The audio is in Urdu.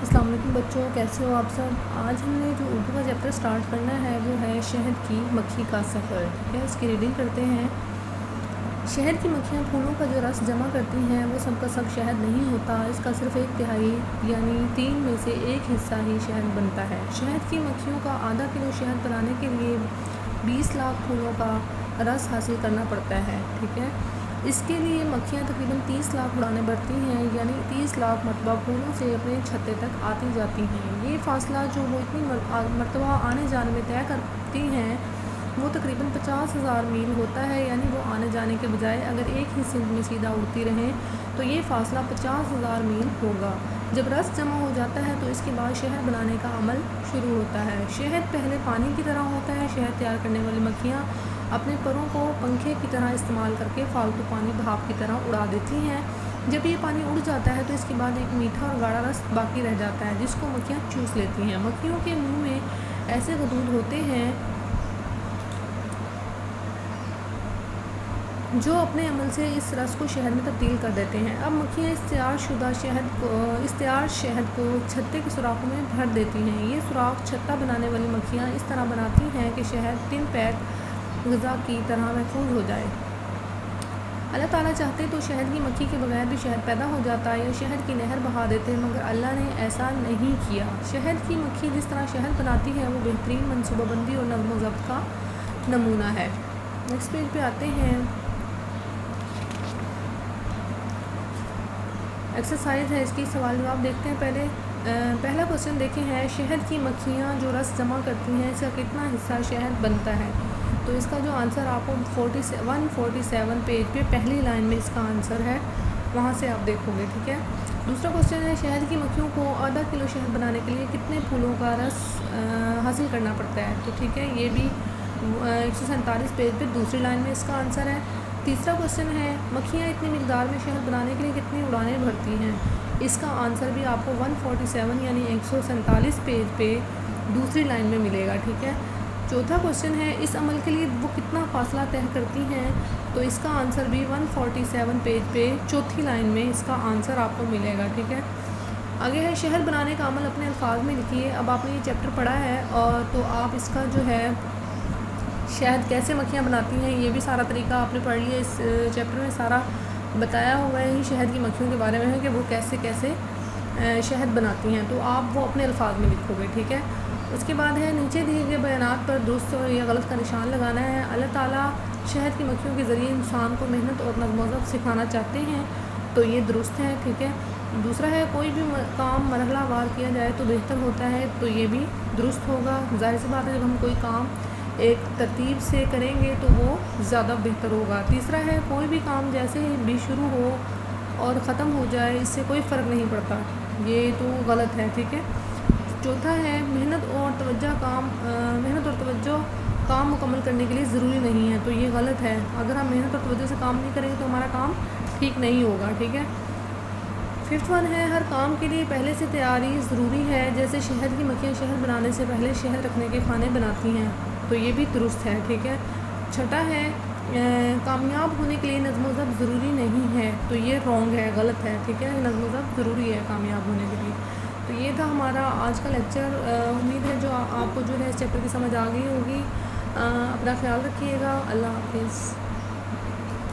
السلام علیکم بچوں، کیسے ہو آپ سب؟ آج ہم نے جو اردو کا چیپٹر سٹارٹ کرنا ہے وہ ہے شہد کی مکھی کا سفر، ٹھیک ہے؟ اس کی ریڈنگ کرتے ہیں۔ شہد کی مکھیاں پھولوں کا جو رس جمع کرتی ہیں وہ سب کا سب شہد نہیں ہوتا، اس کا صرف 1/3 یعنی 3 میں سے 1 حصہ ہی شہد بنتا ہے۔ شہد کی مکھیوں کا آدھا کلو شہد بنانے کے لیے 20 لاکھ پھولوں کا رس حاصل کرنا پڑتا ہے، ٹھیک ہے؟ اس کے لیے مکھیاں تقریباً 30 لاکھ اڑانیں بھرتی ہیں، یعنی 30 لاکھ مرتبہ پھولوں سے اپنے چھتے تک آتی جاتی ہیں۔ یہ فاصلہ جو وہ اتنی مرتبہ آنے جانے میں طے کرتی ہیں وہ تقریباً 50,000 میل ہوتا ہے، یعنی وہ آنے جانے کے بجائے اگر ایک ہی سمت میں سیدھا اڑتی رہیں تو یہ فاصلہ 50,000 میل ہوگا۔ جب رس جمع ہو جاتا ہے تو اس کے بعد شہد بنانے کا عمل شروع ہوتا ہے۔ شہد پہلے پانی کی طرح ہوتا ہے۔ شہد تیار کرنے والی مکھیاں اپنے پروں کو پنکھے کی طرح استعمال کر کے فالتو پانی بھاپ کی طرح اڑا دیتی ہیں۔ جب یہ پانی اڑ جاتا ہے تو اس کے بعد ایک میٹھا اور گاڑھا رس باقی رہ جاتا ہے جس کو مکھیاں چوس لیتی ہیں۔ مکھیوں کے منہ میں ایسے غدود ہوتے ہیں جو اپنے عمل سے اس رس کو شہد میں تبدیل کر دیتے ہیں۔ اب مکھیاں اس تیار شہد کو چھتے کے سوراخوں میں بھر دیتی ہیں۔ یہ سوراخ چھتا بنانے والی مکھیاں اس طرح بناتی ہیں کہ شہد 3 پیک غذا کی طرح محفوظ ہو جائے۔ اللہ تعالیٰ چاہتے تو شہد کی مکھی کے بغیر بھی شہد پیدا ہو جاتا یا شہد کی نہر بہا دیتے، مگر اللہ نے ایسا نہیں کیا۔ شہد کی مکھی جس طرح شہد بناتی ہے وہ بہترین منصوبہ بندی اور نظم و ضبط کا نمونہ ہے۔ نیکسٹ پیج پہ آتے ہیں۔ ایکسرسائز ہے، اس کی سوال جواب دیکھتے ہیں۔ پہلا کوسچن دیکھیں ہے، شہد کی مکھیاں جو رس جمع کرتی ہیں اس کا کتنا حصہ شہد بنتا ہے؟ تو اس کا جو آنسر آپ کو 147 پیج پہ پہلی لائن میں اس کا آنسر ہے، وہاں سے آپ دیکھو گے، ٹھیک ہے؟ دوسرا کوسچن ہے، شہد کی مکھیوں کو آدھا کلو شہد بنانے کے لیے کتنے پھولوں کا رس حاصل کرنا پڑتا ہے؟ تو ٹھیک ہے، یہ بھی 147 پیج پہ دوسری لائن میں اس کا آنسر ہے۔ تیسرا کوسچن ہے، مکھیاں اتنی مقدار میں شہد بنانے کے لیے کتنی اڑانیں بھرتی ہیں؟ اس کا آنسر بھی آپ کو 147 یعنی 147 پیج پہ دوسری لائن میں ملے گا، ٹھیک ہے؟ چوتھا کوسچن ہے، اس عمل کے لیے وہ کتنا فاصلہ طے کرتی ہیں؟ تو اس کا آنسر بھی 147 پیج پہ چوتھی لائن میں اس کا آنسر آپ کو ملے گا، ٹھیک ہے؟ آگے ہے، شہد بنانے کا عمل اپنے الفاظ میں لکھیے۔ اب آپ نے یہ چیپٹر پڑھا ہے اور تو آپ اس کا جو ہے شہد کیسے مکھیاں بناتی ہیں یہ بھی سارا طریقہ آپ نے پڑھ لیا۔ اس چیپٹر میں سارا بتایا ہوا ہے ہی شہد کی مکھیوں کے بارے میں ہے کہ وہ کیسے شہد بناتی ہیں، تو آپ وہ اپنے الفاظ میں لکھو گے، ٹھیک ہے؟ اس کے بعد ہے، نیچے دیے گئے بیانات پر درست یا غلط کا نشان لگانا ہے۔ اللہ تعالیٰ شہد کی مکھیوں کے ذریعے انسان کو محنت اور نظم و ضبط سکھانا چاہتے ہیں، تو یہ درست ہے، ٹھیک ہے؟ دوسرا ہے، کوئی بھی کام مرحلہ وار کیا جائے تو بہتر ہوتا ہے، تو یہ بھی درست ہوگا۔ ظاہر سی بات ہے، جب ہم کوئی کام ایک ترتیب سے کریں گے تو وہ زیادہ بہتر ہوگا۔ تیسرا ہے، کوئی بھی کام جیسے بھی شروع ہو اور ختم ہو جائے اس سے کوئی فرق نہیں پڑتا، یہ تو غلط ہے، ٹھیک ہے؟ چوتھا ہے، محنت اور توجہ کام مکمل کرنے کے لیے ضروری نہیں ہے، تو یہ غلط ہے۔ اگر ہم محنت اور توجہ سے کام نہیں کریں گے تو ہمارا کام ٹھیک نہیں ہوگا، ٹھیک ہے؟ ففتھ ون ہے، ہر کام کے لیے پہلے سے تیاری ضروری ہے، جیسے شہد کی مکھیاں شہد بنانے سے پہلے شہد رکھنے کے کھانے بناتی ہیں، تو یہ بھی درست ہے، ٹھیک ہے؟ چھٹا ہے، کامیاب ہونے کے لیے نظم و ضبط ضروری نہیں ہے، تو یہ رانگ ہے، غلط ہے، ٹھیک ہے؟ نظم و ضبط ضروری ہے کامیاب ہونے کے لیے۔ تو یہ تھا ہمارا آج کا لیکچر۔ امید ہے جو آپ کو جو ہے اس چیپٹر کی سمجھ آ گئی ہوگی۔ اپنا خیال رکھیے گا۔ اللہ حافظ۔